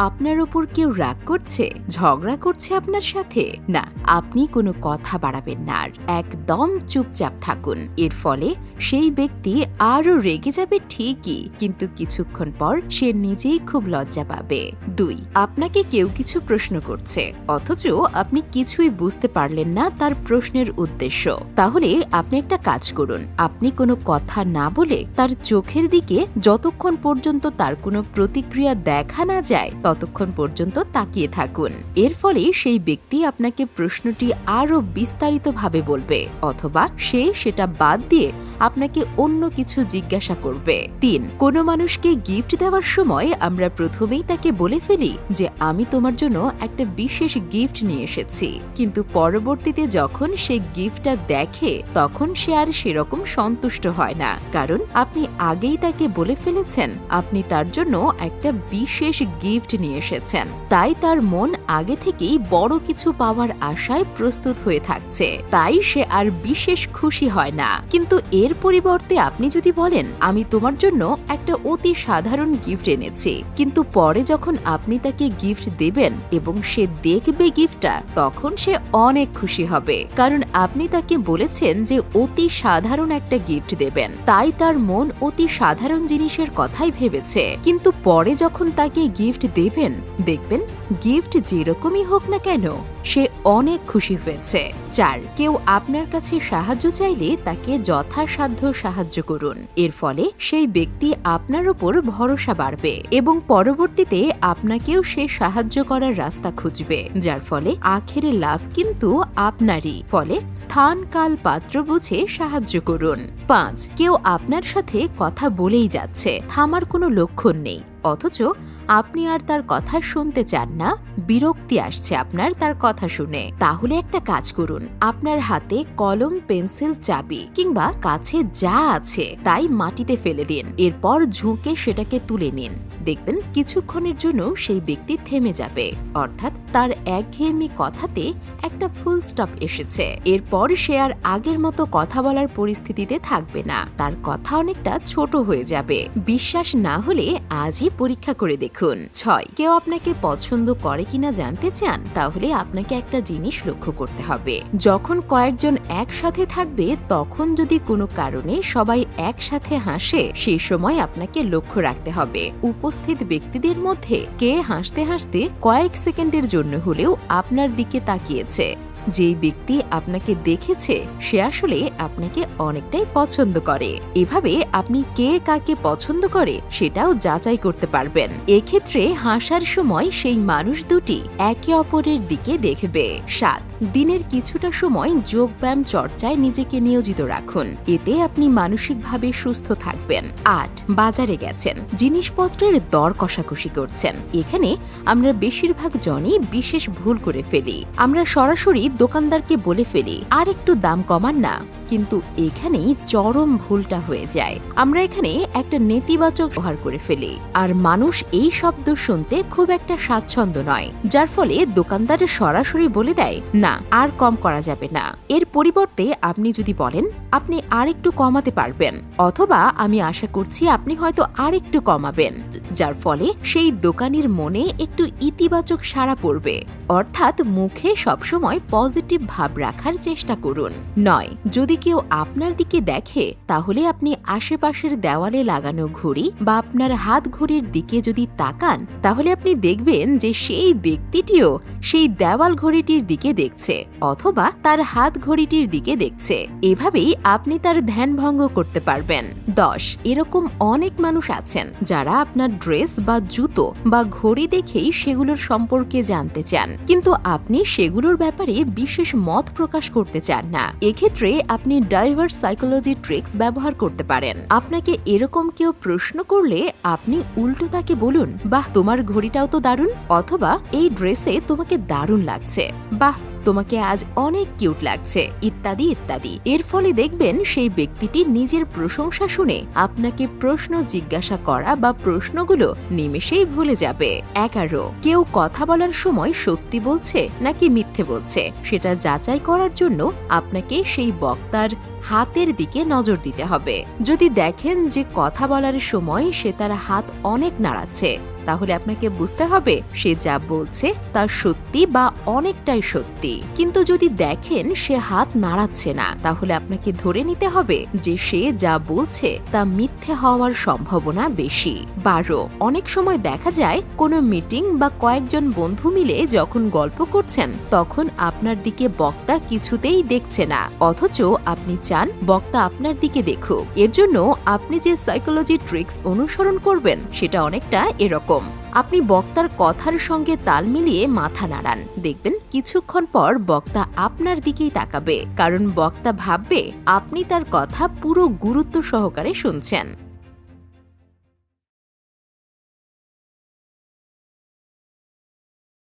আপনার ওপর কেউ রাগ করছে, ঝগড়া করছে আপনার সাথে? না, আপনি কোনো কথা বাড়াবেন না, আর একদম চুপচাপ থাকুন। এর ফলে সেই ব্যক্তি আরো রেগে যাবে ঠিকই, কিন্তু কিছুক্ষণ পর সে নিজেই খুব লজ্জা পাবে। 2. আপনাকে কেউ কিছু প্রশ্ন করছে, অথচ আপনি কিছুই বুঝতে পারলেন না তার প্রশ্নের উদ্দেশ্য। তাহলে আপনি একটা কাজ করুন, আপনি কোনো কথা না বলে তার চোখের দিকে যতক্ষণ পর্যন্ত তার কোনো প্রতিক্রিয়া দেখা না যায় ততক্ষণ পর্যন্ত তাকিয়ে থাকুন। এর ফলে সেই ব্যক্তি আপনাকে প্রশ্নটি আরো বিস্তারিতভাবে বলবে, অথবা সে সেটা বাদ দিয়ে আপনাকে অন্য কিছু জিজ্ঞাসা করবে। 3. কোনো মানুষকে গিফট দেওয়ার সময় আমরা প্রথমেই তাকে বলে ফেলি যে আমি তোমার জন্য একটা বিশেষ গিফট নিয়ে এসেছি, কিন্তু পরবর্তীতে যখন সে গিফটটা দেখে তখন সে আর সেরকম সন্তুষ্ট হয় না, কারণ আপনি আগেই তাকে বলে ফেলেছেন আপনি তার জন্য একটা বিশেষ গিফট নিয়ে এসেছেন। তাই তার মন আগে থেকেই বড় কিছু পাওয়ার আশায় প্রস্তুত হয়ে থাকছে, তাই সে আর বিশেষ খুশি হয় না। কিন্তু এর পরিবর্তে আপনি যদি বলেন আমি তোমার জন্য একটা অতি সাধারণ গিফট এনেছি, কিন্তু পরে যখন আপনি তাকে গিফট দেবেন এবং সে দেখবে গিফটটা, তখন সে অনেক খুশি হবে, কারণ আপনি তাকে বলেছেন যে অতি সাধারণ একটা গিফট দেবেন, তাই তার মন অতি সাধারণ জিনিসের কথাই ভেবেছে। কিন্তু পরে যখন তাকে গিফট দেবেন, দেখবেন গিফট যেরকমই হোক না কেন সে অনেক খুশি হয়েছে। 4. কেউ আপনার কাছে সাহায্য চাইলে তাকে যথাসাধ্য সাহায্য করুন। এর ফলে সেই ব্যক্তি আপনার উপর ভরসা বাড়বে এবং পরবর্তীতে আপনাকেও সে সাহায্য করার রাস্তা খুঁজবে, যার ফলে আখেরে লাভ কিন্তু আপনারই। ফলে স্থান কাল পাত্র বুঝে সাহায্য করুন। 5. কেউ আপনার সাথে কথা বলেই যাচ্ছে, থামার কোনো লক্ষণ নেই, অথচ আপনি আর তার কথা শুনতে চান না, বিরক্তি আসছে আপনার তার কথা শুনে। তাহলে একটা কাজ করুন, আপনার হাতে কলম, পেন্সিল, চাবি কিংবা কাছে যা আছে তাই মাটিতে ফেলে দিন, এরপর ঝুঁকে সেটাকে তুলে নিন। দেখবেন কিছুক্ষণের জন্য সেই ব্যক্তি থেমে যাবে, অর্থাৎ তার একঘেয়েমি কথাতে একটা ফুল স্টপ এসেছে। এরপর সে আর আগের মতো কথা বলার পরিস্থিতিতে থাকবে না, তার কথা অনেকটা ছোট হয়ে যাবে। বিশ্বাস না হলে আজই পরীক্ষা করে দেখুন। 6. কেউ আপনাকে পছন্দ করে কিনা জানতে চান? তাহলে আপনাকে একটা জিনিস লক্ষ্য করতে হবে, যখন কয়েকজন একসাথে থাকবে তখন যদি কোনো কারণে সবাই একসাথে হাসে, সেই সময় আপনাকে লক্ষ্য রাখতে হবে উপস্থিত ব্যক্তিদের মধ্যে কে হাসতে হাসতে কয়েক সেকেন্ডের জন্য হলেও আপনার দিকে তাকিয়েছে। যেই ব্যক্তি আপনাকে দেখেছে সে আসলে আপনাকে অনেকটাই পছন্দ করে। এভাবে আপনি কে কাকে পছন্দ করে সেটাও যাচাই করতে পারবেন। এক্ষেত্রে হাসার সময় সেই মানুষ দুটি একে অপরের দিকে দেখবে। 7. দিনের কিছুটা সময় যোগব্যায়াম চর্চায় নিজেকে নিয়োজিত রাখুন, এতে আপনি মানসিকভাবে সুস্থ থাকবেন। 8. বাজারে গেছেন, জিনিসপত্রের দর কষাকষি করছেন, এখানে আমরা বেশিরভাগ জনই বিশেষ ভুল করে ফেলি। আমরা সরাসরি দোকানদারকে বলে ফেলি আর একটু দাম কমান না, কিন্তু এখানেই চরম ভুলটা হয়ে যায়। আমরা এখানে একটা নেতিবাচক ব্যবহার করে ফেলি, আর মানুষ এই শব্দ শুনতে খুব একটা স্বাচ্ছন্দ্য নয়, যার ফলে দোকানদার সরাসরি বলে দেয় না আর কম করা যাবে না। এর পরিবর্তে আপনি যদি বলেন আপনি আর একটু কমাতে পারবেন, অথবা আমি আশা করছি আপনি হয়তো আর একটু কমাবেন, যার ফলে সেই দোকানির মনে একটু ইতিবাচক সাড়া পড়বে। অর্থাৎ মুখে সবসময় পজিটিভ ভাব রাখার চেষ্টা করুন। 9. যদি কেউ আপনার দিকে দেখে তাহলে আপনি আশেপাশের দেওয়ালে লাগানো ঘড়ি বা আপনার হাত ঘড়ির দিকে যদি তাকান, তাহলে আপনি দেখবেন যে সেই ব্যক্তিটিও সেই দেওয়াল ঘড়িটির দিকে দেখছে, অথবা তার হাত ঘড়িটির দিকে দেখছে। এভাবেই আপনি তার ধ্যান ভঙ্গ করতে পারবেন। 10. এরকম অনেক মানুষ আছেন যারা আপনার ড্রেস বা জুতো বা ঘড়ি দেখেই সেগুলোর সম্পর্কে জানতে চান, কিন্তু আপনি সেগুলোর ব্যাপারে বিশেষ মত প্রকাশ করতে চান না। এক্ষেত্রে আপনি ডাইভার্স সাইকোলজি ট্রিক্স ব্যবহার করতে পারেন। আপনাকে এরকম কেউ প্রশ্ন করলে আপনি উল্টো তাকে বলুন, বাহ তোমার ঘড়িটাও তো দারুণ, অথবা এই ড্রেসে তোমাকে দারুণ লাগছে, বাহ তোমাকে আজ অনেক কিউট লাগছে, ইত্যাদি ইত্যাদি। এর ফলে দেখবেন সেই ব্যক্তিটি নিজের প্রশংসা শুনে আপনাকে প্রশ্ন জিজ্ঞাসা করা বা প্রশ্নগুলো নিমেষেই ভুলে যাবে। 11. কেউ কথা বলার সময় সত্যি বলছে নাকি মিথ্যে বলছে সেটা যাচাই করার জন্য আপনাকে সেই বক্তার হাতের দিকে নজর দিতে হবে। যদি দেখেন যে কথা বলার সময় সে তার হাত অনেক নাড়াচ্ছে, তাহলে আপনাকে বুঝতে হবে সে যা বলছে তা সত্যি বা অনেকটাই সত্যি। কিন্তু যদি দেখেন সে হাত নাড়াচ্ছে না, তাহলে আপনাকে ধরে নিতে হবে যে সে যা বলছে তা মিথ্যে হওয়ার সম্ভাবনা বেশি। 12, অনেক সময় দেখা যায় কোনো মিটিং বা কয়েকজন বন্ধু মিলে যখন গল্প করছেন তখন আপনার দিকে বক্তা কিছুতেই দেখছে না, অথচ আপনি চান বক্তা আপনার দিকে দেখুক। এর জন্য আপনি যে সাইকোলজি ট্রিক্স অনুসরণ করবেন সেটা অনেকটা এরকম। আপনি বক্তার কথার সঙ্গে তাল মিলিয়ে মাথা নাড়ান, দেখবেন কিছুক্ষণ পর বক্তা আপনার দিকেই তাকাবে, কারণ বক্তা ভাববে আপনি তার কথা পুরো গুরুত্ব সহকারে শুনছেন।